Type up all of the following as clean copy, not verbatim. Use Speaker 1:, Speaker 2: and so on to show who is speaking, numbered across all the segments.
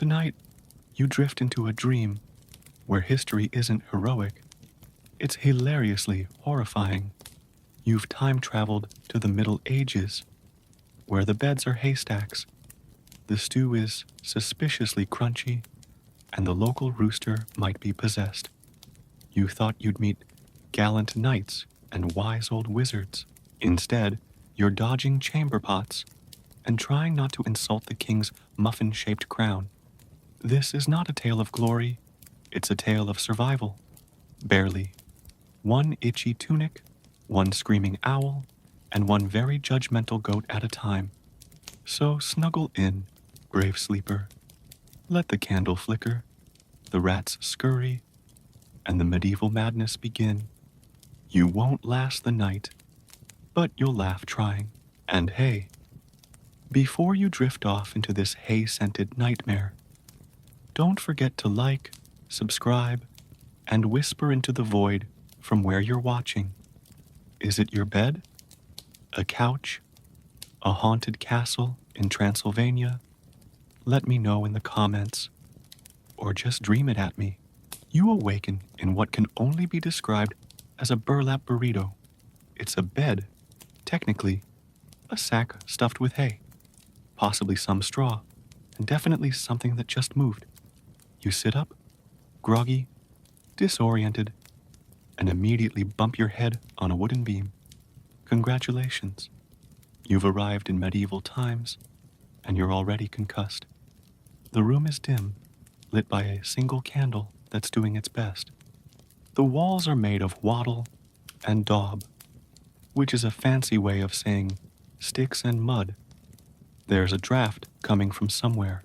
Speaker 1: Tonight, you drift into a dream where history isn't heroic. It's hilariously horrifying. You've time traveled to the Middle Ages, where the beds are haystacks, the stew is suspiciously crunchy, and the local rooster might be possessed. You thought you'd meet gallant knights and wise old wizards. Instead, you're dodging chamber pots and trying not to insult the king's muffin-shaped crown. This is not a tale of glory, it's a tale of survival. Barely. One itchy tunic, one screaming owl, and one very judgmental goat at a time. So snuggle in, brave sleeper. Let the candle flicker, the rats scurry, and the medieval madness begin. You won't last the night, but you'll laugh trying. And hey, before you drift off into this hay-scented nightmare, don't forget to like, subscribe, and whisper into the void from where you're watching. Is it your bed? A couch? A haunted castle in Transylvania? Let me know in the comments, or just dream it at me. You awaken in what can only be described as a burlap burrito. It's a bed, technically, a sack stuffed with hay, possibly some straw, and definitely something that just moved. You sit up, groggy, disoriented, and immediately bump your head on a wooden beam. Congratulations. You've arrived in medieval times, and you're already concussed. The room is dim, lit by a single candle that's doing its best. The walls are made of wattle and daub, which is a fancy way of saying sticks and mud. There's a draft coming from somewhere,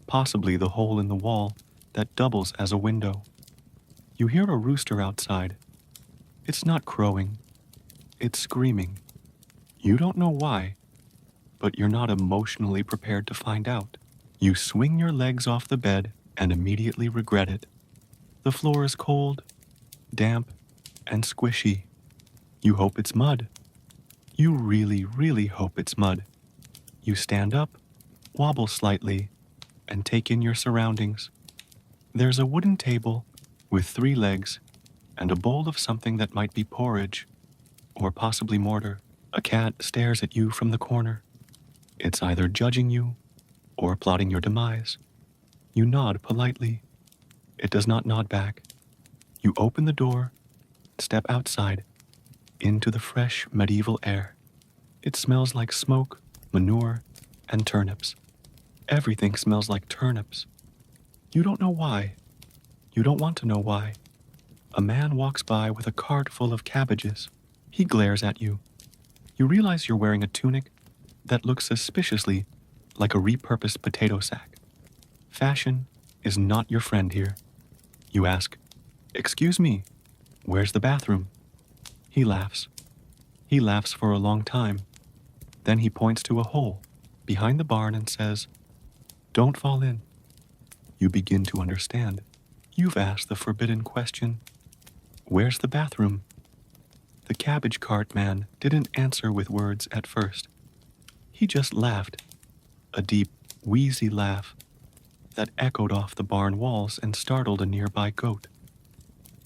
Speaker 1: possibly the hole in the wall that doubles as a window. You hear a rooster outside. It's not crowing, it's screaming. You don't know why, but you're not emotionally prepared to find out. You swing your legs off the bed and immediately regret it. The floor is cold, damp, and squishy. You hope it's mud. You really, really hope it's mud. You stand up, wobble slightly, and take in your surroundings. There's a wooden table with 3 legs and a bowl of something that might be porridge, or possibly mortar. A cat stares at you from the corner. It's either judging you or plotting your demise. You nod politely. It does not nod back. You open the door, step outside, into the fresh medieval air. It smells like smoke, manure, and turnips. Everything smells like turnips. You don't know why. You don't want to know why. A man walks by with a cart full of cabbages. He glares at you. You realize you're wearing a tunic that looks suspiciously like a repurposed potato sack. Fashion is not your friend here. You ask, "Excuse me, where's the bathroom?" He laughs. He laughs for a long time. Then he points to a hole behind the barn and says, "Don't fall in." You begin to understand. You've asked the forbidden question, "Where's the bathroom?" The cabbage cart man didn't answer with words at first. He just laughed, a deep, wheezy laugh that echoed off the barn walls and startled a nearby goat.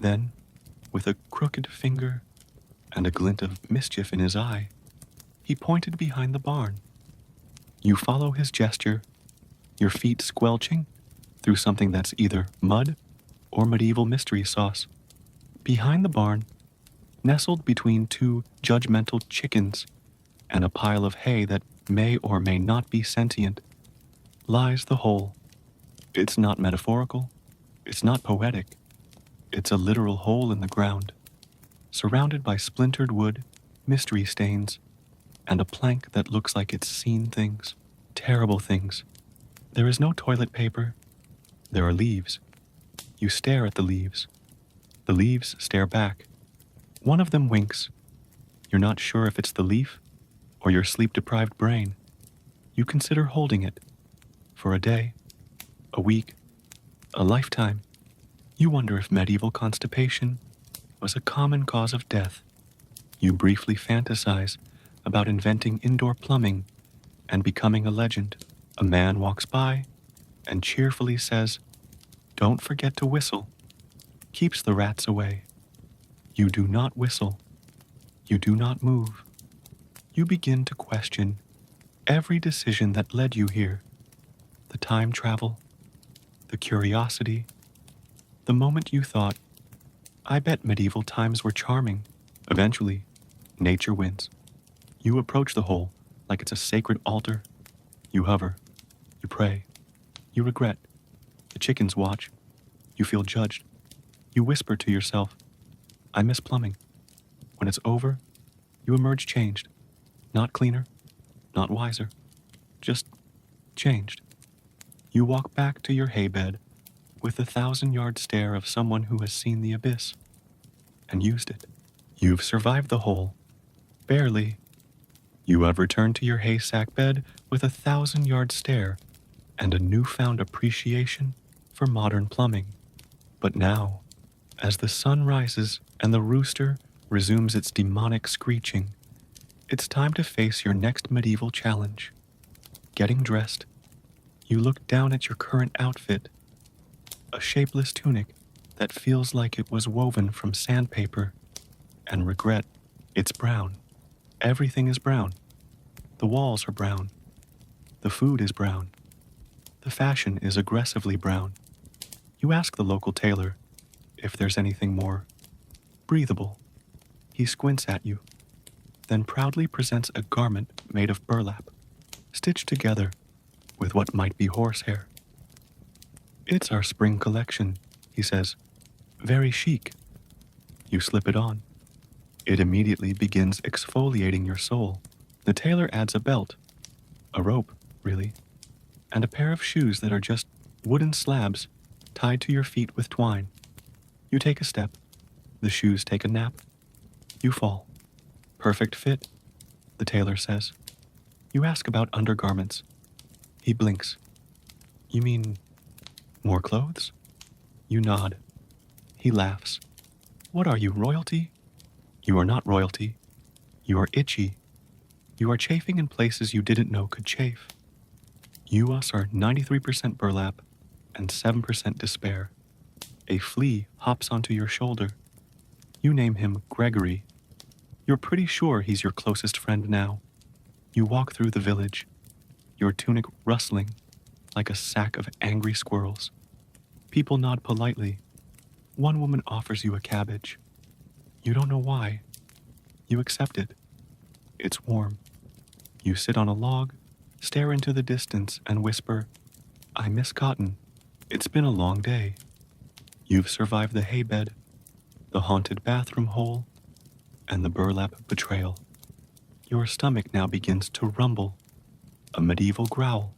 Speaker 1: Then, with a crooked finger and a glint of mischief in his eye, he pointed behind the barn. You follow his gesture, your feet squelching through something that's either mud or medieval mystery sauce. Behind the barn, nestled between 2 judgmental chickens and a pile of hay that may or may not be sentient, lies the hole. It's not metaphorical, it's not poetic, it's a literal hole in the ground, surrounded by splintered wood, mystery stains, and a plank that looks like it's seen things, terrible things. There is no toilet paper. There are leaves. You stare at the leaves. The leaves stare back. One of them winks. You're not sure if it's the leaf or your sleep-deprived brain. You consider holding it for a day, a week, a lifetime. You wonder if medieval constipation was a common cause of death. You briefly fantasize about inventing indoor plumbing and becoming a legend. A man walks by, and cheerfully says, "Don't forget to whistle," keeps the rats away. You do not whistle. You do not move. You begin to question every decision that led you here. The time travel, the curiosity, the moment you thought, "I bet medieval times were charming." Eventually, nature wins. You approach the hole like it's a sacred altar. You hover. You pray. You regret. The chickens watch. You feel judged. You whisper to yourself, "I miss plumbing." When it's over, you emerge changed. Not cleaner, not wiser, just changed. You walk back to your haybed with the 1,000-yard stare of someone who has seen the abyss and used it. You've survived the hole. Barely. You have returned to your haystack bed with a 1,000-yard stare and a newfound appreciation for modern plumbing. But now, as the sun rises and the rooster resumes its demonic screeching, it's time to face your next medieval challenge. Getting dressed, you look down at your current outfit, a shapeless tunic that feels like it was woven from sandpaper, and regret. It's brown. Everything is brown. The walls are brown. The food is brown. The fashion is aggressively brown. You ask the local tailor if there's anything more breathable. He squints at you, then proudly presents a garment made of burlap, stitched together with what might be horsehair. "It's our spring collection," he says. "Very chic." You slip it on. It immediately begins exfoliating your soul. The tailor adds a belt, a rope, really, and a pair of shoes that are just wooden slabs tied to your feet with twine. You take a step. The shoes take a nap. You fall. "Perfect fit," the tailor says. You ask about undergarments. He blinks. "You mean more clothes?" You nod. He laughs. "What are you, royalty?" You are not royalty. You are itchy. You are chafing in places you didn't know could chafe. You us are 93% burlap and 7% despair. A flea hops onto your shoulder. You name him Gregory. You're pretty sure he's your closest friend now. You walk through the village, your tunic rustling like a sack of angry squirrels. People nod politely. One woman offers you a cabbage. You don't know why. You accept it. It's warm. You sit on a log, stare into the distance, and whisper, "I miss cotton. It's been a long day." You've survived the haybed, the haunted bathroom hole, and the burlap betrayal. Your stomach now begins to rumble, a medieval growl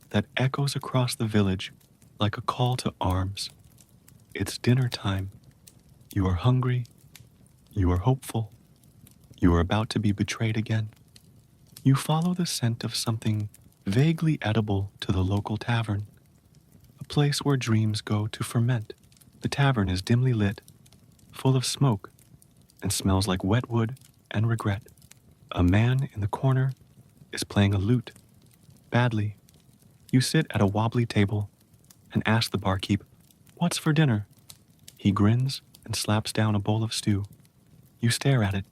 Speaker 1: that echoes across the village like a call to arms. It's dinner time. You are hungry. You are hopeful. You are about to be betrayed again. You follow the scent of something vaguely edible to the local tavern, a place where dreams go to ferment. The tavern is dimly lit, full of smoke, and smells like wet wood and regret. A man in the corner is playing a lute, badly. You sit at a wobbly table and ask the barkeep, "What's for dinner?" He grins and slaps down a bowl of stew. You stare at it.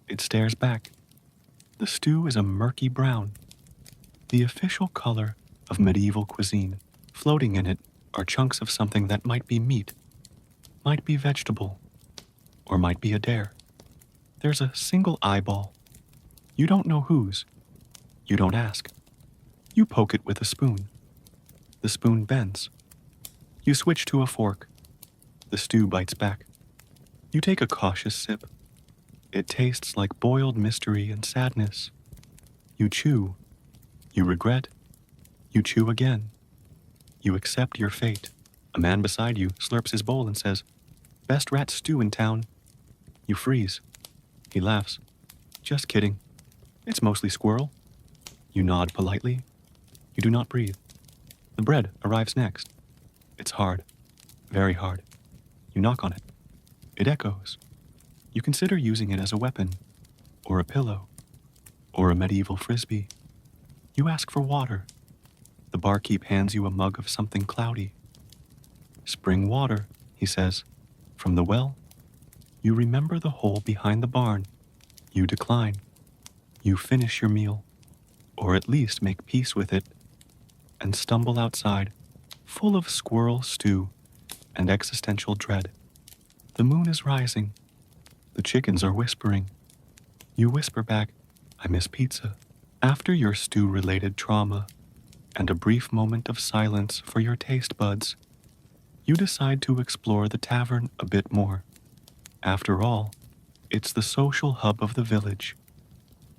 Speaker 1: It stares back. The stew is a murky brown, the official color of medieval cuisine. Floating in it are chunks of something that might be meat, might be vegetable, or might be a dare. There's a single eyeball. You don't know whose. You don't ask. You poke it with a spoon. The spoon bends. You switch to a fork. The stew bites back. You take a cautious sip. It tastes like boiled mystery and sadness. You chew. You regret. You chew again. You accept your fate. A man beside you slurps his bowl and says, "Best rat stew in town." You freeze. He laughs. "Just kidding. It's mostly squirrel." You nod politely. You do not breathe. The bread arrives next. It's hard. Very hard. You knock on it. It echoes. You consider using it as a weapon, or a pillow, or a medieval frisbee. You ask for water. The barkeep hands you a mug of something cloudy. Spring water, he says, from the well. You remember the hole behind the barn. You decline. You finish your meal, or at least make peace with it, and stumble outside, full of squirrel stew and existential dread. The moon is rising. The chickens are whispering. You whisper back, I miss pizza. After your stew-related trauma and a brief moment of silence for your taste buds, you decide to explore the tavern a bit more. After all, it's the social hub of the village,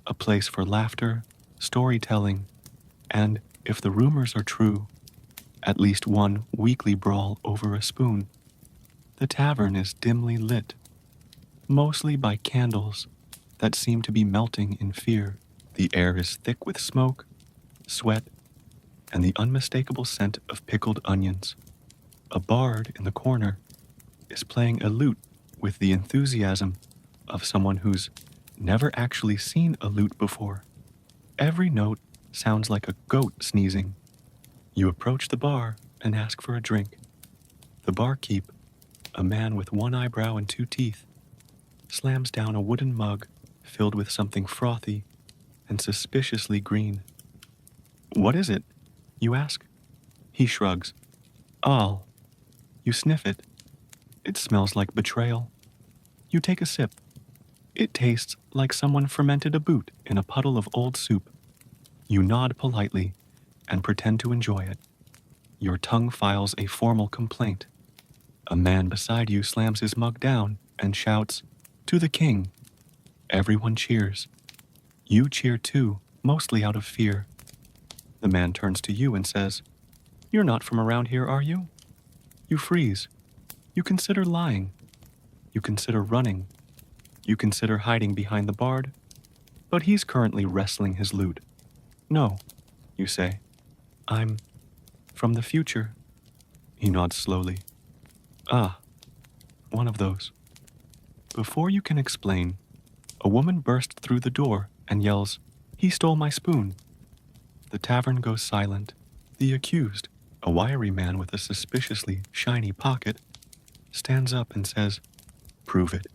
Speaker 1: a place for laughter, storytelling, and, if the rumors are true, at least one weekly brawl over a spoon. The tavern is dimly lit, mostly by candles that seem to be melting in fear. The air is thick with smoke, sweat, and the unmistakable scent of pickled onions. A bard in the corner is playing a lute with the enthusiasm of someone who's never actually seen a lute before. Every note sounds like a goat sneezing. You approach the bar and ask for a drink. The barkeep, a man with one eyebrow and two teeth, slams down a wooden mug filled with something frothy and suspiciously green. What is it? You ask. He shrugs. Al. You sniff it. It smells like betrayal. You take a sip. It tastes like someone fermented a boot in a puddle of old soup. You nod politely and pretend to enjoy it. Your tongue files a formal complaint. A man beside you slams his mug down and shouts, To the king. Everyone cheers. You cheer too, mostly out of fear. The man turns to you and says, You're not from around here, are you? You freeze. You consider lying. You consider running. You consider hiding behind the bard. But he's currently wrestling his lute. No, you say. I'm from the future. He nods slowly. Ah, one of those. Before you can explain, a woman bursts through the door and yells, He stole my spoon. The tavern goes silent. The accused, a wiry man with a suspiciously shiny pocket, stands up and says, Prove it.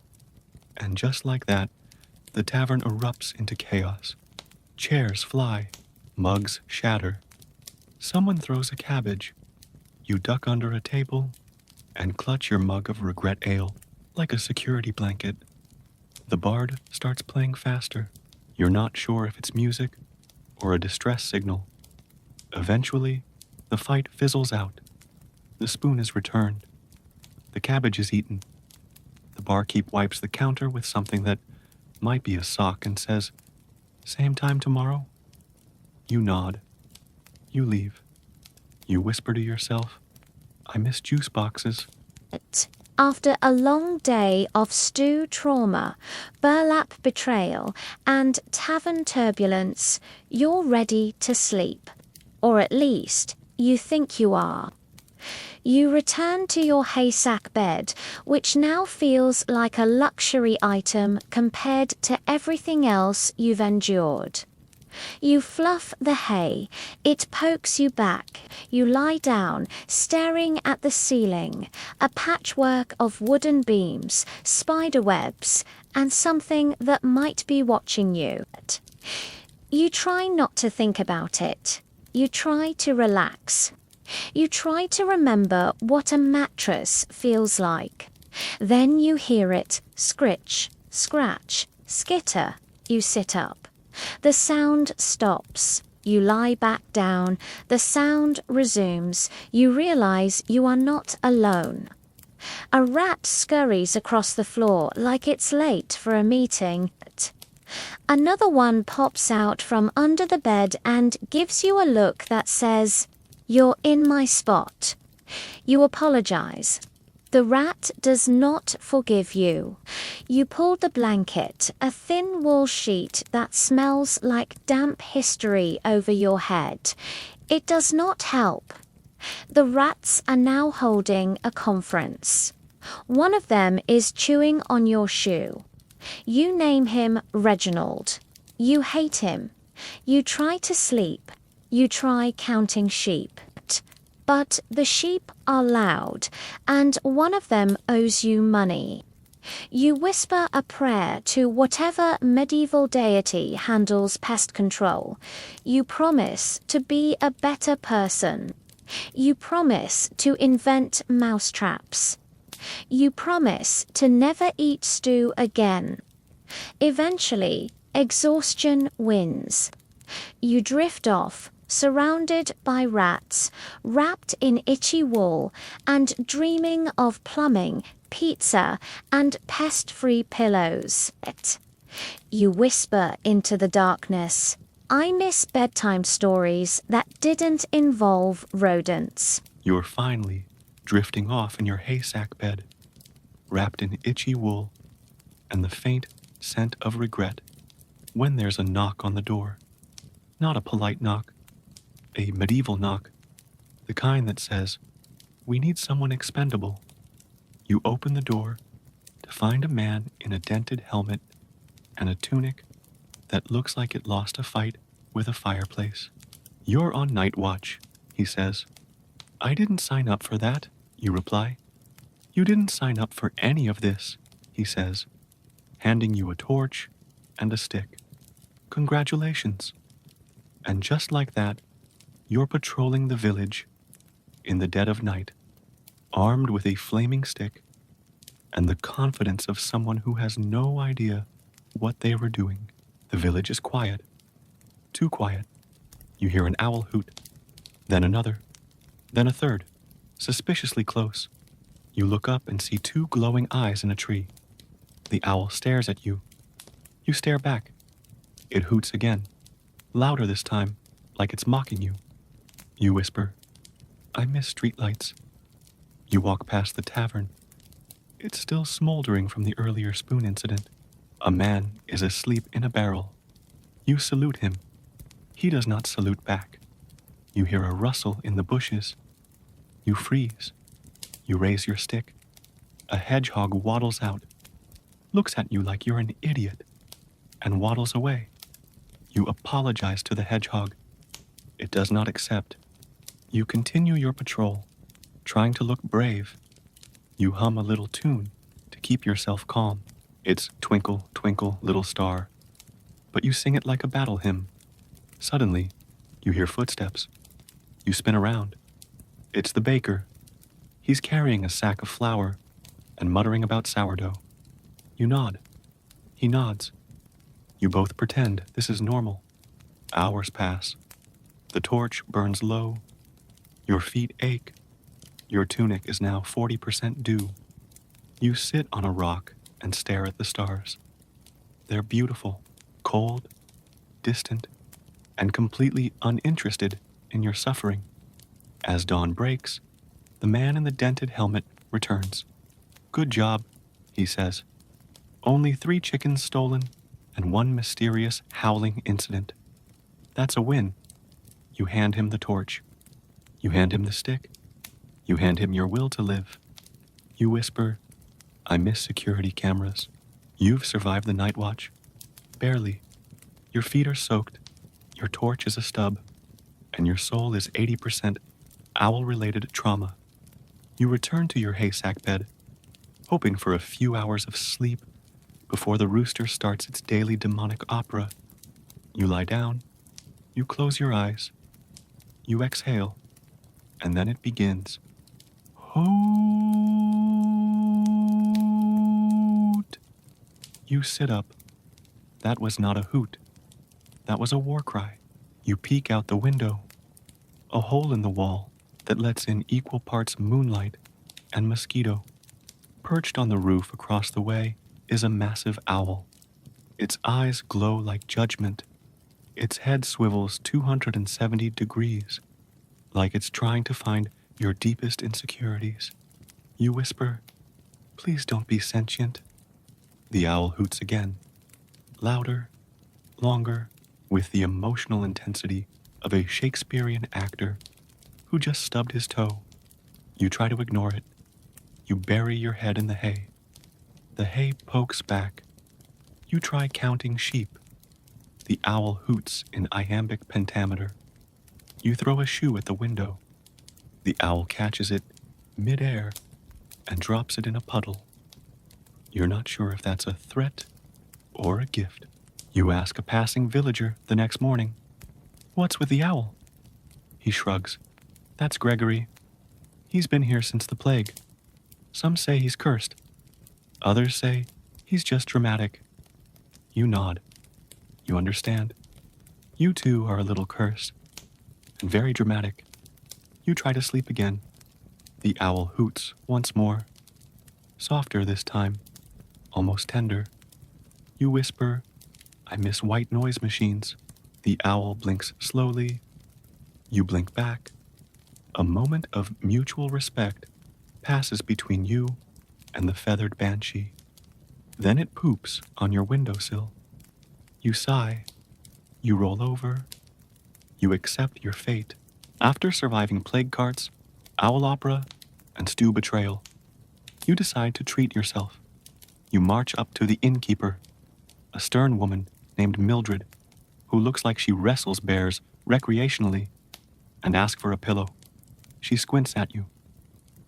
Speaker 1: And just like that, the tavern erupts into chaos. Chairs fly, mugs shatter. Someone throws a cabbage. You duck under a table and clutch your mug of regret ale like a security blanket. The bard starts playing faster. You're not sure if it's music or a distress signal. Eventually, the fight fizzles out. The spoon is returned. The cabbage is eaten. The barkeep wipes the counter with something that might be a sock and says, Same time tomorrow? You nod. You leave. You whisper to yourself, I miss juice boxes.
Speaker 2: After a long day of stew trauma, burlap betrayal, and tavern turbulence, you're ready to sleep. Or at least, you think you are. You return to your haysack bed, which now feels like a luxury item compared to everything else you've endured. You fluff the hay, it pokes you back, you lie down, staring at the ceiling, a patchwork of wooden beams, spider webs, and something that might be watching you. You try not to think about it. You try to relax. You try to remember what a mattress feels like. Then you hear it scritch, scratch, skitter. You sit up. The sound stops. You lie back down. The sound resumes. You realize you are not alone. A rat scurries across the floor like it's late for a meeting. Another one pops out from under the bed and gives you a look that says, You're in my spot. You apologize. The rat does not forgive you. You pull the blanket, a thin wool sheet that smells like damp history over your head. It does not help. The rats are now holding a conference. One of them is chewing on your shoe. You name him Reginald. You hate him. You try to sleep. You try counting sheep. But the sheep are loud, and one of them owes you money. You whisper a prayer to whatever medieval deity handles pest control. You promise to be a better person. You promise to invent mousetraps. You promise to never eat stew again. Eventually, exhaustion wins. You drift off, surrounded by rats, wrapped in itchy wool, and dreaming of plumbing, pizza, and pest-free pillows. You whisper into the darkness, "I miss bedtime stories that didn't involve rodents."
Speaker 1: You're finally drifting off in your haysack bed, wrapped in itchy wool and the faint scent of regret, when there's a knock on the door. Not a polite knock, a medieval knock, the kind that says, "We need someone expendable." You open the door to find a man in a dented helmet and a tunic that looks like it lost a fight with a fireplace. "You're on night watch," he says. "I didn't sign up for that," you reply. "You didn't sign up for any of this," he says, handing you a torch and a stick. "Congratulations." And just like that, you're patrolling the village in the dead of night, armed with a flaming stick and the confidence of someone who has no idea what they were doing. The village is quiet. Too quiet. You hear an owl hoot, then another, then a third, suspiciously close. You look up and see two glowing eyes in a tree. The owl stares at you. You stare back. It hoots again, louder this time, like it's mocking you. You whisper, "I miss streetlights." You walk past the tavern. It's still smoldering from the earlier spoon incident. A man is asleep in a barrel. You salute him. He does not salute back. You hear a rustle in the bushes. You freeze. You raise your stick. A hedgehog waddles out, looks at you like you're an idiot, and waddles away. You apologize to the hedgehog. It does not accept. You continue your patrol, trying to look brave. You hum a little tune to keep yourself calm. It's "Twinkle, Twinkle, Little Star," but you sing it like a battle hymn. Suddenly, you hear footsteps. You spin around. It's the baker. He's carrying a sack of flour and muttering about sourdough. You nod. He nods. You both pretend this is normal. Hours pass. The torch burns low. Your feet ache. Your tunic is now 40% dew. You sit on a rock and stare at the stars. They're beautiful, cold, distant, and completely uninterested in your suffering. As dawn breaks, the man in the dented helmet returns. "Good job," he says. "Only 3 chickens stolen and 1 mysterious howling incident. That's a win." You hand him the torch. You hand him the stick. You hand him your will to live. You whisper, "I miss security cameras." You've survived the night watch. Barely. Your feet are soaked. Your torch is a stub. And your soul is 80% owl-related trauma. You return to your haysack bed, hoping for a few hours of sleep before the rooster starts its daily demonic opera. You lie down. You close your eyes. You exhale. And then it begins. Hoot! You sit up. That was not a hoot. That was a war cry. You peek out the window. A hole in the wall that lets in equal parts moonlight and mosquito. Perched on the roof across the way is a massive owl. Its eyes glow like judgment. Its head swivels 270 degrees, like it's trying to find your deepest insecurities. You whisper, "Please don't be sentient." The owl hoots again, louder, longer, with the emotional intensity of a Shakespearean actor who just stubbed his toe. You try to ignore it. You bury your head in the hay. The hay pokes back. You try counting sheep. The owl hoots in iambic pentameter. You throw a shoe at the window. The owl catches it mid-air and drops it in a puddle. You're not sure if that's a threat or a gift. You ask a passing villager the next morning, "What's with the owl?" He shrugs. "That's Gregory. He's been here since the plague. Some say he's cursed. Others say he's just dramatic." You nod. You understand. You too are a little cursed and very dramatic. You try to sleep again. The owl hoots once more. Softer this time, almost tender. You whisper, "I miss white noise machines." The owl blinks slowly. You blink back. A moment of mutual respect passes between you and the feathered banshee. Then it poops on your windowsill. You sigh. You roll over. You accept your fate. After surviving plague carts, owl opera, and stew betrayal, you decide to treat yourself. You march up to the innkeeper, a stern woman named Mildred, who looks like she wrestles bears recreationally, and ask for a pillow. She squints at you.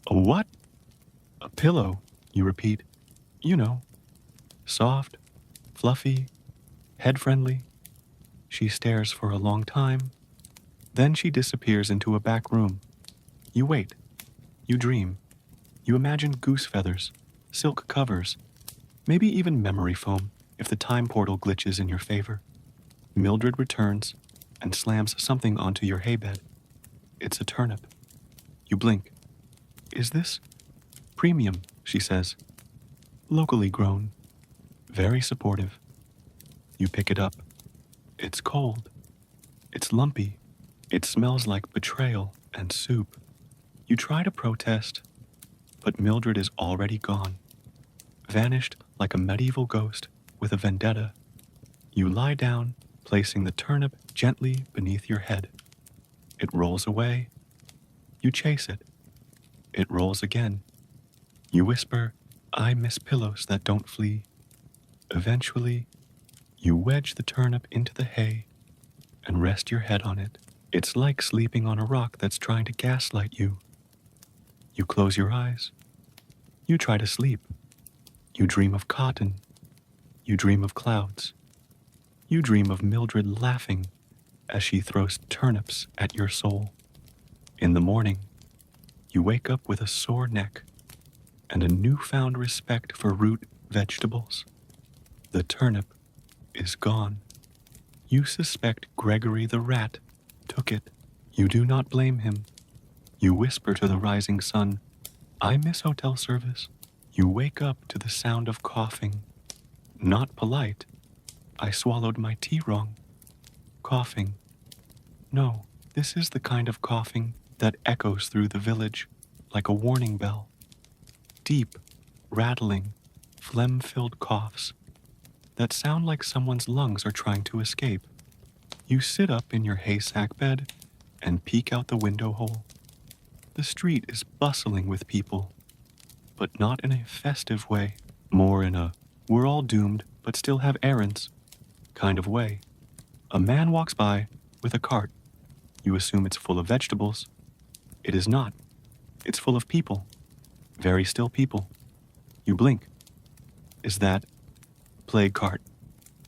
Speaker 1: "A what?" "A pillow," you repeat. "You know, soft, fluffy, head-friendly." She stares for a long time. Then she disappears into a back room. You wait. You dream. You imagine goose feathers, silk covers, maybe even memory foam if the time portal glitches in your favor. Mildred returns and slams something onto your haybed. It's a turnip. You blink. "Is this?" "Premium," she says. "Locally grown. Very supportive." You pick it up. It's cold. It's lumpy. It smells like betrayal and soup. You try to protest, but Mildred is already gone, vanished like a medieval ghost with a vendetta. You lie down, placing the turnip gently beneath your head. It rolls away. You chase it. It rolls again. You whisper, "I miss pillows that don't flee." Eventually, you wedge the turnip into the hay and rest your head on it. It's like sleeping on a rock that's trying to gaslight you. You close your eyes. You try to sleep. You dream of cotton. You dream of clouds. You dream of Mildred laughing as she throws turnips at your soul. In the morning, you wake up with a sore neck and a newfound respect for root vegetables. The turnip is gone. You suspect Gregory the rat took it. You do not blame him. You whisper to the rising sun, "I miss hotel service." You wake up to the sound of coughing. Not polite. "I swallowed my tea wrong." Coughing. No, this is the kind of coughing that echoes through the village like a warning bell. Deep, rattling, phlegm-filled coughs that sound like someone's lungs are trying to escape. You sit up in your haystack bed and peek out the window hole. The street is bustling with people, but not in a festive way, more in a "we're all doomed but still have errands" kind of way. A man walks by with a cart. You assume it's full of vegetables. It is not. It's full of people. Very still people. You blink. "Is that plague cart?"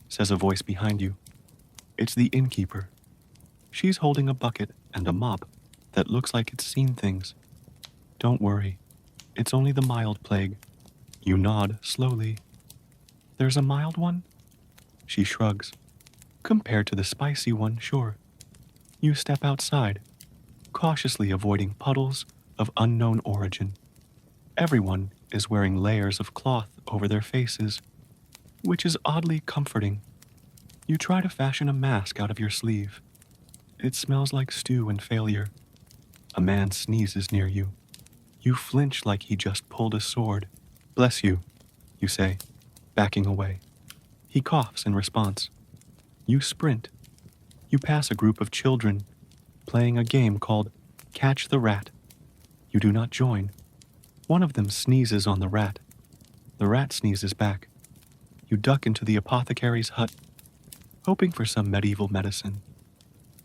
Speaker 1: says a voice behind you. It's the innkeeper. She's holding a bucket and a mop that looks like it's seen things. "Don't worry. It's only the mild plague." You nod slowly. "There's a mild one?" She shrugs. "Compared to the spicy one, sure." You step outside, cautiously avoiding puddles of unknown origin. Everyone is wearing layers of cloth over their faces, which is oddly comforting. You try to fashion a mask out of your sleeve. It smells like stew and failure. A man sneezes near you. You flinch like he just pulled a sword. "Bless you," you say, backing away. He coughs in response. You sprint. You pass a group of children playing a game called Catch the Rat. You do not join. One of them sneezes on the rat. The rat sneezes back. You duck into the apothecary's hut, hoping for some medieval medicine.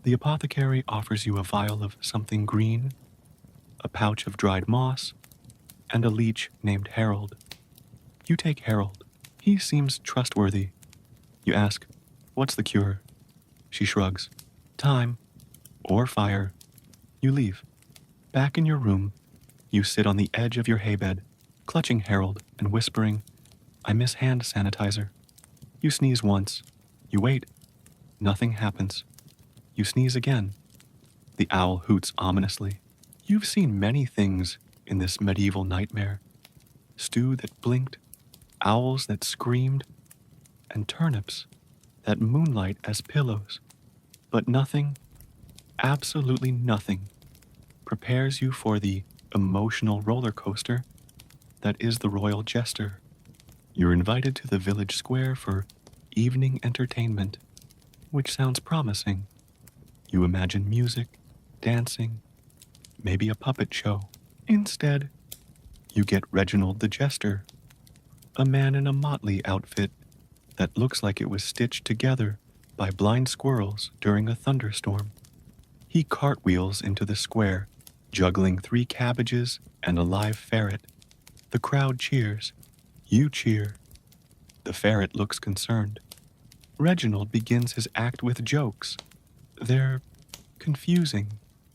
Speaker 1: The apothecary offers you a vial of something green, a pouch of dried moss, and a leech named Harold. You take Harold. He seems trustworthy. You ask, "What's the cure?" She shrugs. "Time. Or fire." You leave. Back in your room, you sit on the edge of your haybed, clutching Harold and whispering, "I miss hand sanitizer." You sneeze once. You wait. Nothing happens. You sneeze again. The owl hoots ominously. You've seen many things in this medieval nightmare. Stew that blinked, owls that screamed, and turnips that moonlight as pillows. But nothing, absolutely nothing, prepares you for the emotional roller coaster that is the royal jester. You're invited to the village square for evening entertainment, which sounds promising. You imagine music, dancing, maybe a puppet show. Instead, you get Reginald the Jester, a man in a motley outfit that looks like it was stitched together by blind squirrels during a thunderstorm. He cartwheels into the square, juggling 3 cabbages and a live ferret. The crowd cheers. You cheer. The ferret looks concerned. Reginald begins his act with jokes. They're confusing.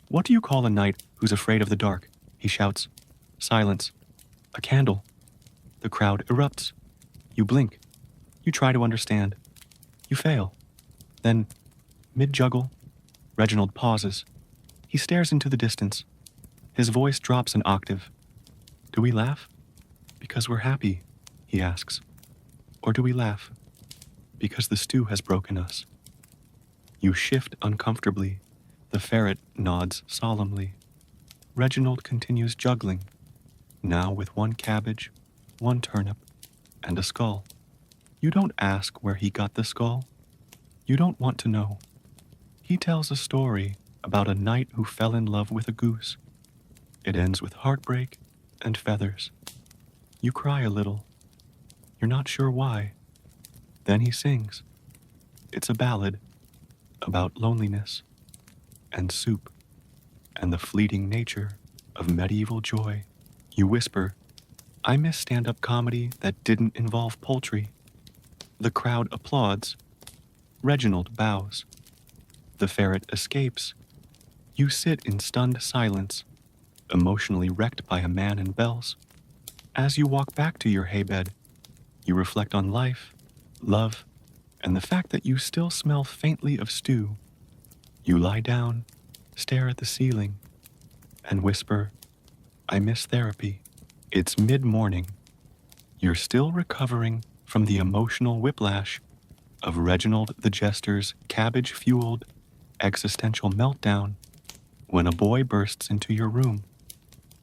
Speaker 1: "What do you call a knight who's afraid of the dark?" he shouts. Silence. "A candle." The crowd erupts. You blink. You try to understand. You fail. Then, mid-juggle, Reginald pauses. He stares into the distance. His voice drops an octave. "Do we laugh? Because we're happy," he asks. "Or do we laugh? Because the stew has broken us?" You shift uncomfortably. The ferret nods solemnly. Reginald continues juggling, now with 1 cabbage, 1 turnip, and a skull. You don't ask where he got the skull. You don't want to know. He tells a story about a knight who fell in love with a goose. It ends with heartbreak and feathers. You cry a little. You're not sure why. Then he sings. It's a ballad about loneliness and soup and the fleeting nature of medieval joy. You whisper, "I miss stand-up comedy that didn't involve poultry." The crowd applauds. Reginald bows. The ferret escapes. You sit in stunned silence, emotionally wrecked by a man in bells. As you walk back to your haybed, you reflect on life, love, and the fact that you still smell faintly of stew. You lie down, stare at the ceiling, and whisper, "I miss therapy." It's mid-morning. You're still recovering from the emotional whiplash of Reginald the Jester's cabbage-fueled existential meltdown when a boy bursts into your room,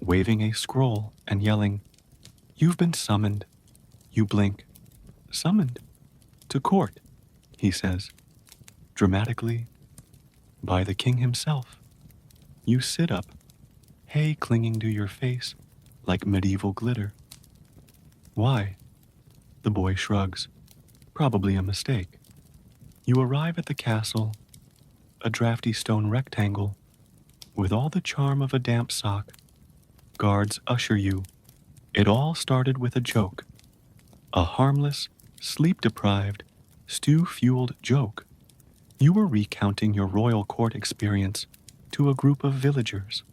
Speaker 1: waving a scroll and yelling, "You've been summoned." You blink. "Summoned? To court," he says, dramatically, "by the king himself." You sit up, hay clinging to your face like medieval glitter. "Why?" The boy shrugs. "Probably a mistake." You arrive at the castle, a drafty stone rectangle, with all the charm of a damp sock. Guards usher you. It all started with a joke. A harmless, sleep-deprived, stew-fueled joke. You were recounting your royal court experience to a group of villagers,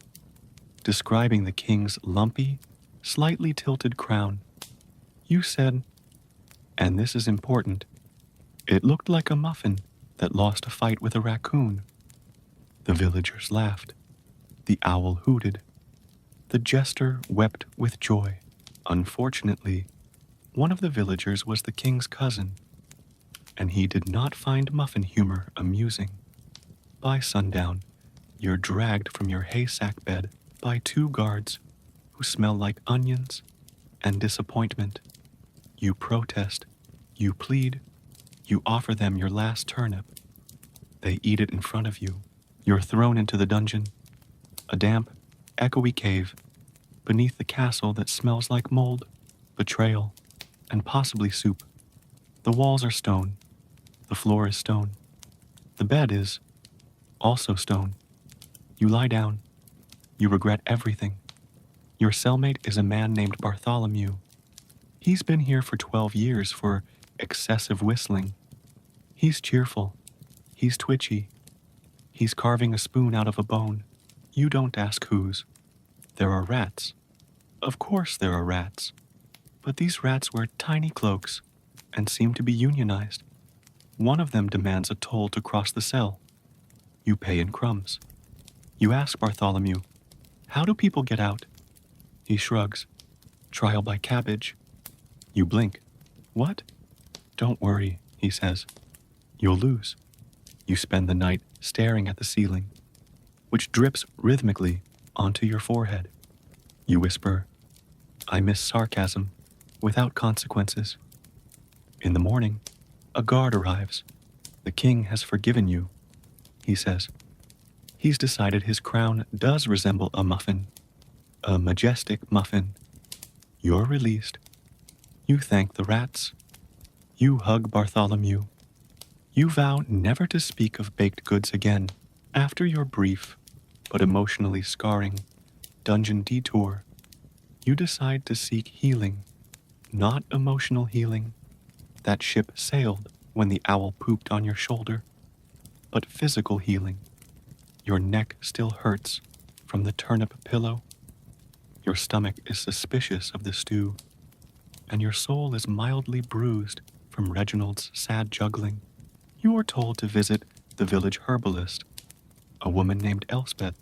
Speaker 1: describing the king's lumpy, slightly tilted crown. You said, and this is important, it looked like a muffin that lost a fight with a raccoon. The villagers laughed. The owl hooted. The jester wept with joy. Unfortunately, one of the villagers was the king's cousin, and he did not find muffin humor amusing. By sundown, you're dragged from your haysack bed by 2 guards who smell like onions and disappointment. You protest, you plead, you offer them your last turnip. They eat it in front of you. You're thrown into the dungeon, a damp, echoey cave beneath the castle that smells like mold, betrayal, and possibly soup. The walls are stone. The floor is stone. The bed is also stone. You lie down. You regret everything. Your cellmate is a man named Bartholomew. He's been here for 12 years for excessive whistling. He's cheerful. He's twitchy. He's carving a spoon out of a bone. You don't ask whose. There are rats. Of course there are rats. But these rats wear tiny cloaks and seem to be unionized. One of them demands a toll to cross the cell. You pay in crumbs. You ask Bartholomew, "How do people get out?" He shrugs. "Trial by cabbage." You blink. "What?" "Don't worry," he says. "You'll lose." You spend the night staring at the ceiling, which drips rhythmically onto your forehead. You whisper, "I miss sarcasm," without consequences. In the morning, a guard arrives. "The king has forgiven you," he says. He's decided his crown does resemble a muffin, a majestic muffin. You're released. You thank the rats. You hug Bartholomew. You vow never to speak of baked goods again. After your brief, but emotionally scarring, dungeon detour, you decide to seek healing, not emotional healing. That ship sailed when the owl pooped on your shoulder, but physical healing. Your neck still hurts from the turnip pillow. Your stomach is suspicious of the stew, and your soul is mildly bruised from Reginald's sad juggling. You are told to visit the village herbalist, a woman named Elspeth,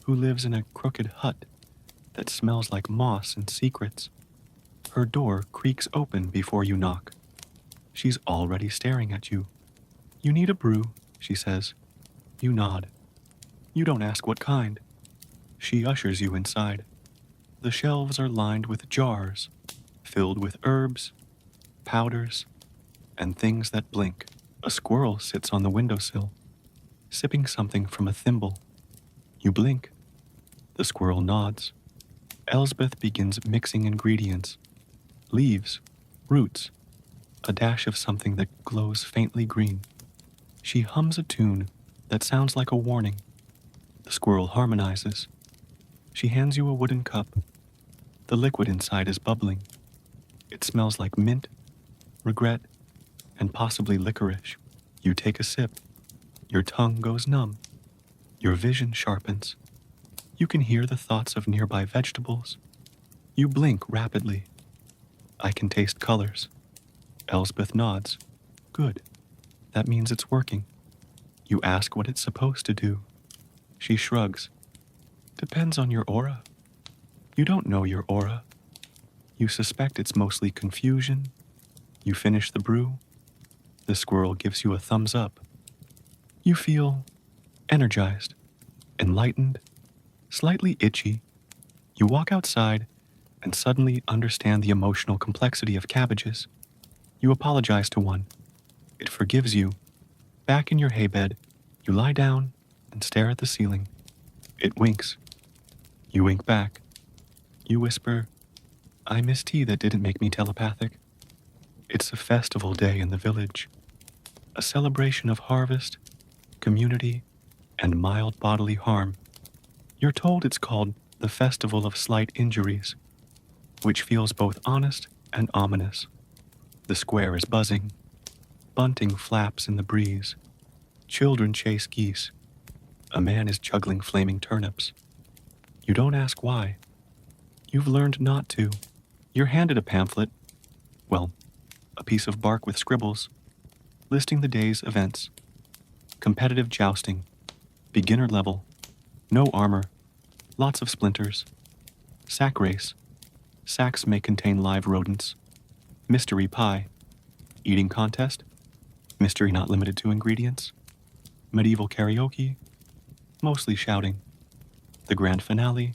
Speaker 1: who lives in a crooked hut that smells like moss and secrets. Her door creaks open before you knock. She's already staring at you. "You need a brew," she says. You nod. You don't ask what kind. She ushers you inside. The shelves are lined with jars, filled with herbs, powders, and things that blink. A squirrel sits on the windowsill, sipping something from a thimble. You blink. The squirrel nods. Elsbeth begins mixing ingredients. Leaves, roots, a dash of something that glows faintly green. She hums a tune that sounds like a warning. The squirrel harmonizes. She hands you a wooden cup. The liquid inside is bubbling. It smells like mint, regret, and possibly licorice. You take a sip. Your tongue goes numb. Your vision sharpens. You can hear the thoughts of nearby vegetables. You blink rapidly. "I can taste colors." Elsbeth nods. "Good. That means it's working." You ask what it's supposed to do. She shrugs. "Depends on your aura." You don't know your aura. You suspect it's mostly confusion. You finish the brew. The squirrel gives you a thumbs up. You feel energized, enlightened, slightly itchy. You walk outside and suddenly understand the emotional complexity of cabbages. You apologize to one. It forgives you. Back in your haybed, you lie down and stare at the ceiling. It winks. You wink back. You whisper, "I miss tea that didn't make me telepathic." It's a festival day in the village, a celebration of harvest, community, and mild bodily harm. You're told it's called the Festival of Slight Injuries, which feels both honest and ominous. The square is buzzing. Bunting flaps in the breeze. Children chase geese. A man is juggling flaming turnips. You don't ask why. You've learned not to. You're handed a pamphlet, well, a piece of bark with scribbles, listing the day's events. Competitive jousting, beginner level, no armor, lots of splinters. Sack race, sacks may contain live rodents. Mystery pie, eating contest, mystery not limited to ingredients. Medieval karaoke, mostly shouting. The grand finale,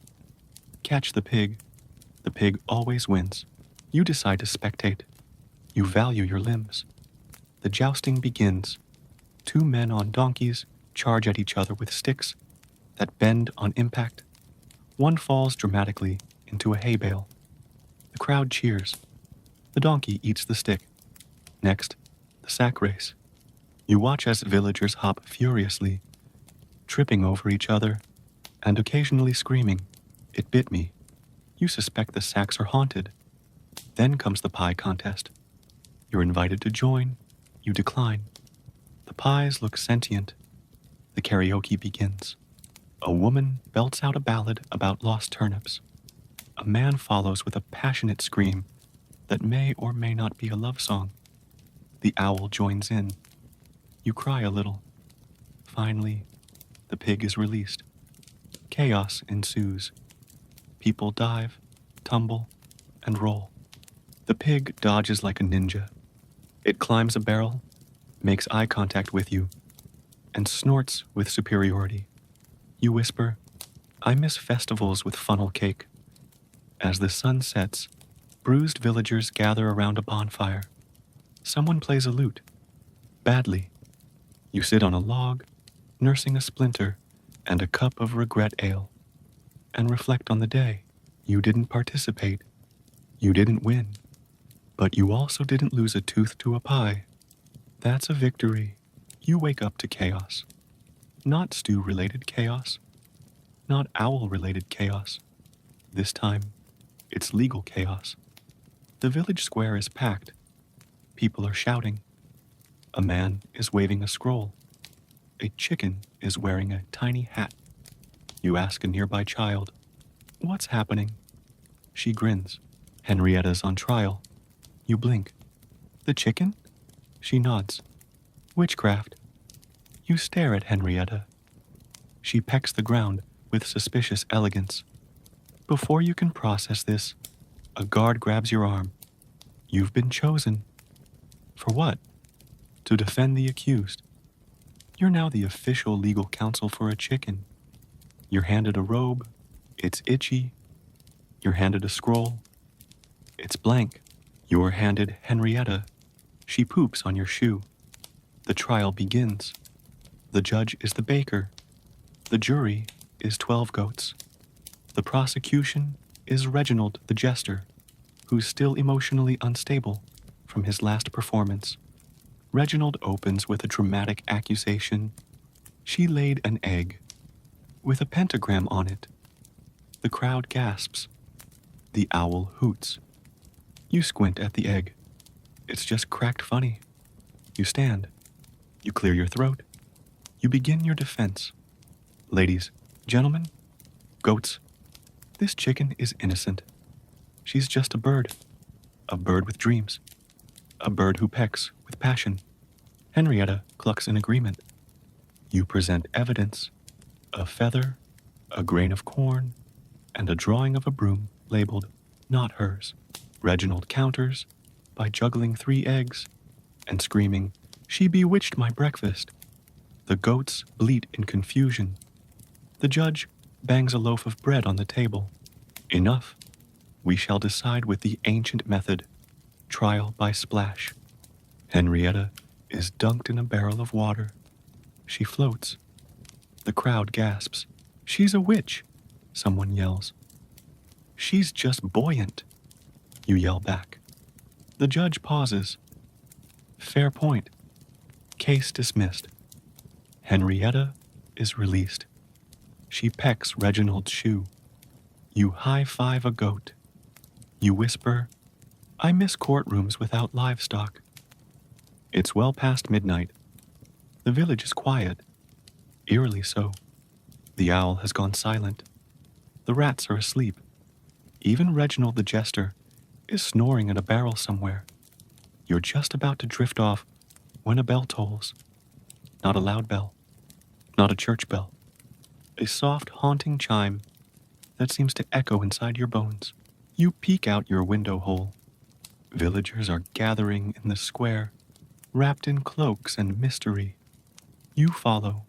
Speaker 1: catch the pig always wins. You decide to spectate. You value your limbs. The jousting begins. Two men on donkeys charge at each other with sticks that bend on impact. One falls dramatically into a hay bale. The crowd cheers. The donkey eats the stick. Next, the sack race. You watch as villagers hop furiously. tripping over each other, and occasionally screaming, "It bit me." You suspect the sacks are haunted. Then comes the pie contest. You're invited to join. You decline. The pies look sentient. The karaoke begins. A woman belts out a ballad about lost turnips. A man follows with a passionate scream that may or may not be a love song. The owl joins in. You cry a little. Finally, the pig is released. Chaos ensues. People dive, tumble, and roll. The pig dodges like a ninja. It climbs a barrel, makes eye contact with you, and snorts with superiority. You whisper, "I miss festivals with funnel cake." As the sun sets, bruised villagers gather around a bonfire. Someone plays a lute. Badly. You sit on a log, nursing a splinter and a cup of regret ale, and reflect on the day. You didn't participate. You didn't win. But you also didn't lose a tooth to a pie. That's a victory. You wake up to chaos. Not stew-related chaos. Not owl-related chaos. This time, it's legal chaos. The village square is packed. People are shouting. A man is waving a scroll. A chicken is wearing a tiny hat. You ask a nearby child, "What's happening?" She grins. Henrietta's on trial. You blink. "The chicken?" She nods. "Witchcraft." You stare at Henrietta. She pecks the ground with suspicious elegance. Before you can process this, a guard grabs your arm. You've been chosen. For what? To defend the accused. You're now the official legal counsel for a chicken. You're handed a robe. It's itchy. You're handed a scroll. It's blank. You're handed Henrietta. She poops on your shoe. The trial begins. The judge is the baker. The jury is 12 goats. The prosecution is Reginald the jester, who's still emotionally unstable from his last performance. Reginald opens with a dramatic accusation. She laid an egg, with a pentagram on it. The crowd gasps. The owl hoots. You squint at the egg. It's just cracked funny. You stand. You clear your throat. You begin your defense. Ladies, gentlemen, goats, this chicken is innocent. She's just a bird with dreams, a bird who pecks with passion. Henrietta clucks in agreement. You present evidence, a feather, a grain of corn, and a drawing of a broom labeled "not hers." Reginald counters by juggling 3 eggs and screaming, "She bewitched my breakfast." The goats bleat in confusion. The judge bangs a loaf of bread on the table. Enough. We shall decide with the ancient method, trial by splash. Henrietta is dunked in a barrel of water. She floats. The crowd gasps. "She's a witch," someone yells. "She's just buoyant," you yell back. The judge pauses. Fair point. Case dismissed. Henrietta is released. She pecks Reginald's shoe. You high-five a goat. You whisper, "I miss courtrooms without livestock." It's well past midnight. The village is quiet, eerily so. The owl has gone silent. The rats are asleep. Even Reginald the jester is snoring in a barrel somewhere. You're just about to drift off when a bell tolls. Not a loud bell. Not a church bell. A soft, haunting chime that seems to echo inside your bones. You peek out your window hole. Villagers are gathering in the square, wrapped in cloaks and mystery. You follow,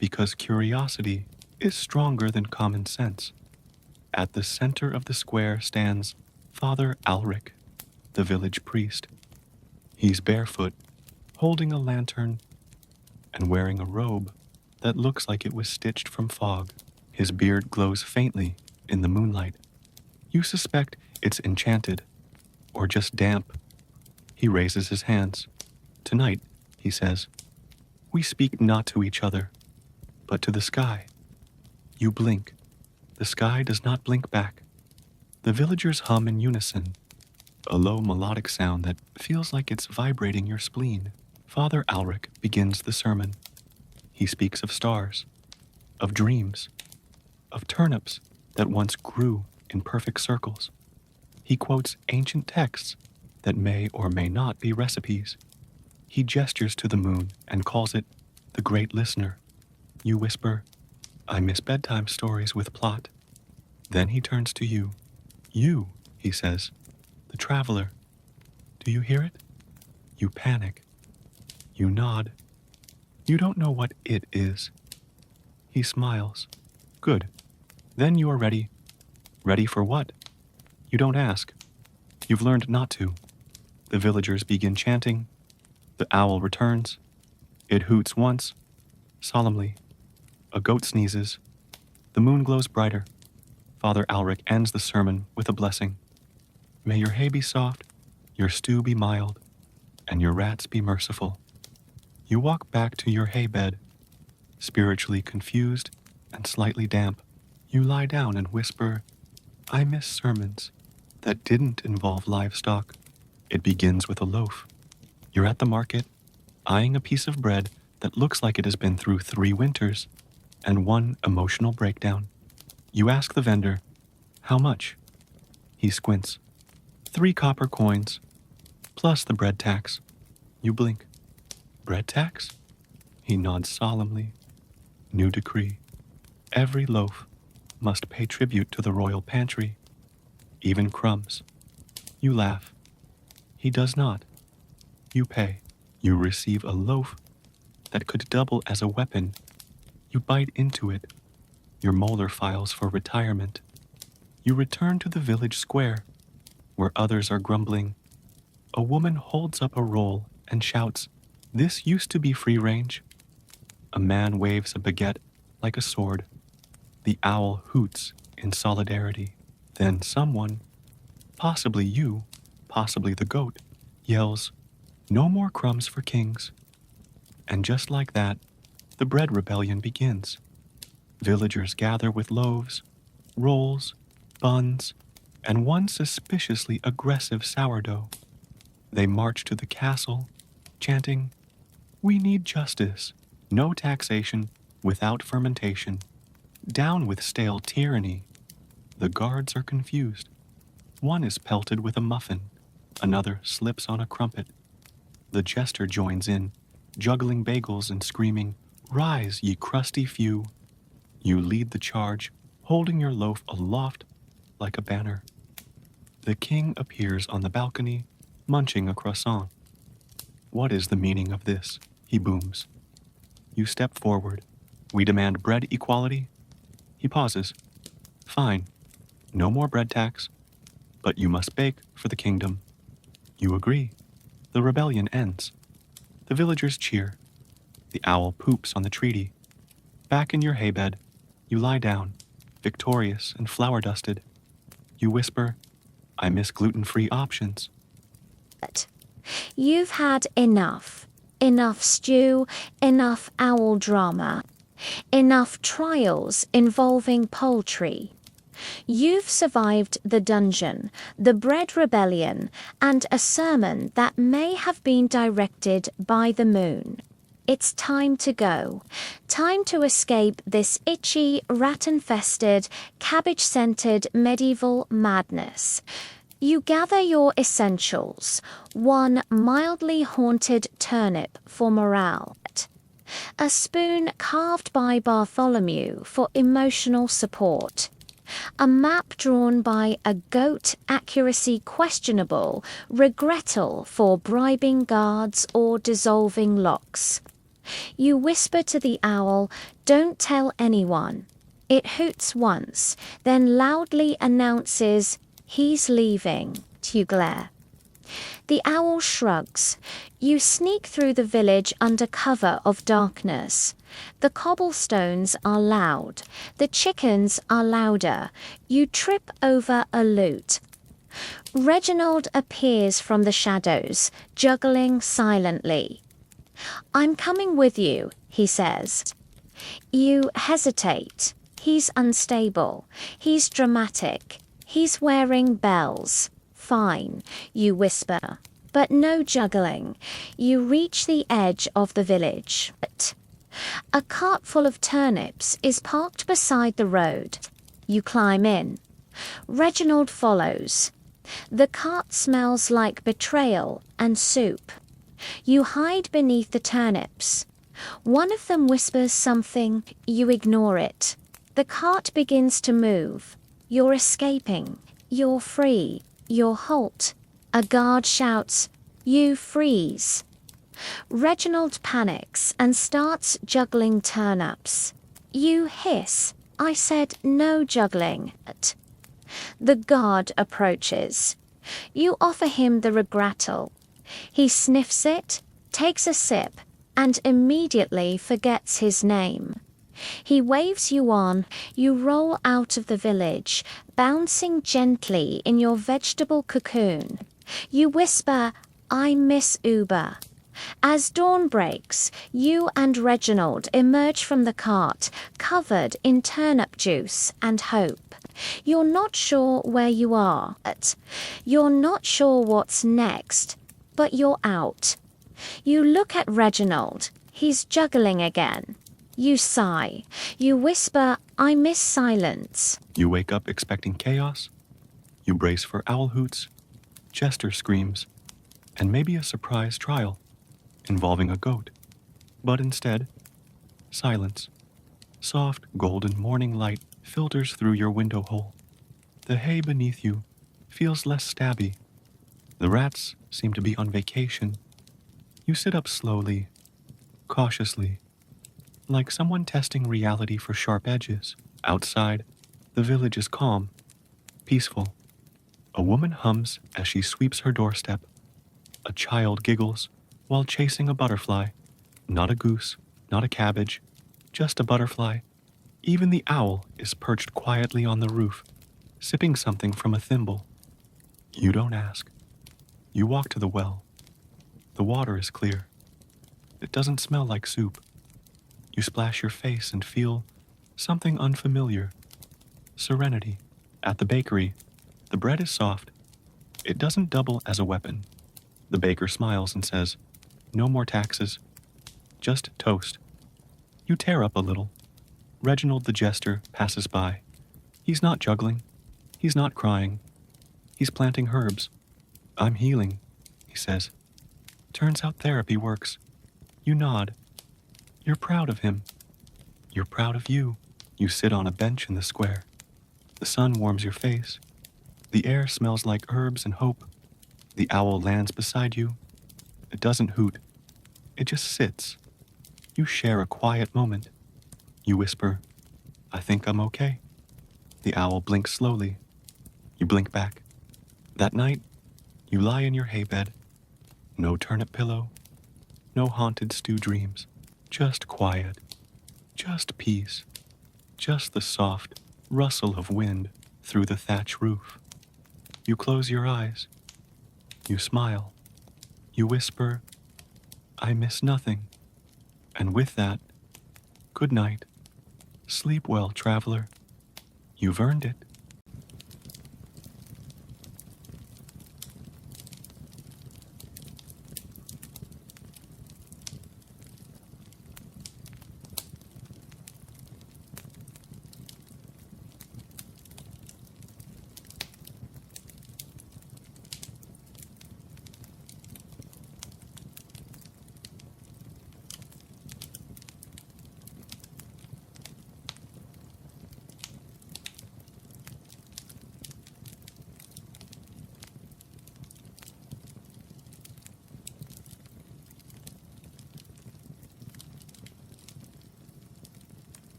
Speaker 1: because curiosity is stronger than common sense. At the center of the square stands Father Alric, the village priest. He's barefoot, holding a lantern, and wearing a robe that looks like it was stitched from fog. His beard glows faintly in the moonlight. You suspect it's enchanted, or just damp. He raises his hands. "Tonight," he says, "we speak not to each other. but to the sky. You blink. The sky does not blink back. The villagers hum in unison, a low melodic sound that feels like it's vibrating your spleen. Father Alric begins the sermon. He speaks of stars, of dreams, of turnips that once grew in perfect circles. He quotes ancient texts that may or may not be recipes. He gestures to the moon and calls it the great listener. You whisper, "I miss bedtime stories with plot." Then he turns to you. "You," he says, "the traveler. Do you hear it?" You panic. You nod. You don't know what it is. He smiles. "Good. Then you are ready." "Ready for what?" You don't ask. You've learned not to. The villagers begin chanting. The owl returns. It hoots once, solemnly. A goat sneezes. The moon glows brighter. Father Alric ends the sermon with a blessing. "May your hay be soft, your stew be mild, and your rats be merciful." You walk back to your hay bed, spiritually confused and slightly damp. You lie down and whisper, "I miss sermons that didn't involve livestock." It begins with a loaf. You're at the market, eyeing a piece of bread that looks like it has been through 3 winters and 1 emotional breakdown. You ask the vendor, "How much?" He squints. 3 copper coins, plus the bread tax. You blink. "Bread tax?" He nods solemnly. New decree. Every loaf must pay tribute to the royal pantry, even crumbs. You laugh. He does not. You pay. You receive a loaf that could double as a weapon. You bite into it. Your molar files for retirement. You return to the village square, where others are grumbling. A woman holds up a roll and shouts, "This used to be free range." A man waves a baguette like a sword. The owl hoots in solidarity. Then someone, possibly you, possibly the goat, yells, "No more crumbs for kings." And just like that, the bread rebellion begins. Villagers gather with loaves, rolls, buns, and one suspiciously aggressive sourdough. They march to the castle, chanting, "We need justice, no taxation without fermentation. Down with stale tyranny." The guards are confused. One is pelted with a muffin, another slips on a crumpet. The jester joins in, juggling bagels and screaming, "Rise, ye crusty few." You lead the charge, holding your loaf aloft like a banner. The king appears on the balcony, munching a croissant. "What is the meaning of this?" he booms. You step forward. "We demand bread equality." He pauses. "Fine. No more bread tax, but you must bake for the kingdom." You agree. The rebellion ends. The villagers cheer. The owl poops on the treaty. Back in your haybed, you lie down, victorious and flour-dusted. You whisper, "I miss gluten-free options."
Speaker 2: You've had enough. Enough stew, enough owl drama, enough trials involving poultry. You've survived the dungeon, the bread rebellion, and a sermon that may have been directed by the moon. It's time to go. Time to escape this itchy, rat-infested, cabbage-scented medieval madness. You gather your essentials, 1 mildly haunted turnip for morale, a spoon carved by Bartholomew for emotional support, a map drawn by a goat, accuracy questionable, regrettal for bribing guards or dissolving locks. You whisper to the owl, "Don't tell anyone." It hoots once, then loudly announces, "He's leaving." You glare. The owl shrugs. You sneak through the village under cover of darkness. The cobblestones are loud. The chickens are louder. You trip over a lute. Reginald appears from the shadows, juggling silently. "I'm coming with you," he says. You hesitate. He's unstable. He's dramatic. He's wearing bells. Fine, you whisper. But no juggling. You reach the edge of the village. A cart full of turnips is parked beside the road. You climb in. Reginald follows. The cart smells like betrayal and soup. You hide beneath the turnips. One of them whispers something. You ignore it. The cart begins to move. You're escaping. You're free. You halt. A guard shouts, "You freeze." Reginald panics and starts juggling turnips. You hiss, "I said no juggling." The guard approaches. You offer him the regrattal. He sniffs it, takes a sip, and immediately forgets his name. He waves you on. You roll out of the village, bouncing gently in your vegetable cocoon. You whisper, "I miss Uber." As dawn breaks, you and Reginald emerge from the cart, covered in turnip juice and hope. You're not sure where you are. You're not sure what's next, but you're out. You look at Reginald. He's juggling again. You sigh. You whisper, "I miss silence."
Speaker 1: You wake up expecting chaos. You brace for owl hoots, jester screams, and maybe a surprise trial involving a goat. But instead, silence. Soft golden morning light filters through your window hole. The hay beneath you feels less stabby. The rats seem to be on vacation. You sit up slowly, cautiously, like someone testing reality for sharp edges. Outside, the village is calm, peaceful. A woman hums as she sweeps her doorstep. A child giggles while chasing a butterfly. Not a goose, not a cabbage, just a butterfly. Even the owl is perched quietly on the roof, sipping something from a thimble. You don't ask. You walk to the well. The water is clear. It doesn't smell like soup. You splash your face and feel something unfamiliar. Serenity. At the bakery, the bread is soft. It doesn't double as a weapon. The baker smiles and says, "No more taxes. Just toast." You tear up a little. Reginald the jester passes by. He's not juggling. He's not crying. He's planting herbs. "I'm healing," he says. Turns out therapy works. You nod. You're proud of him. You're proud of you. You sit on a bench in the square. The sun warms your face. The air smells like herbs and hope. The owl lands beside you. It doesn't hoot. It just sits. You share a quiet moment. You whisper, "I think I'm okay." The owl blinks slowly. You blink back. That night, you lie in your haybed. No turnip pillow. No haunted stew dreams. Just quiet. Just peace. Just the soft rustle of wind through the thatch roof. You close your eyes. You smile. You whisper, "I miss nothing." And with that, good night. Sleep well, traveler. You've earned it.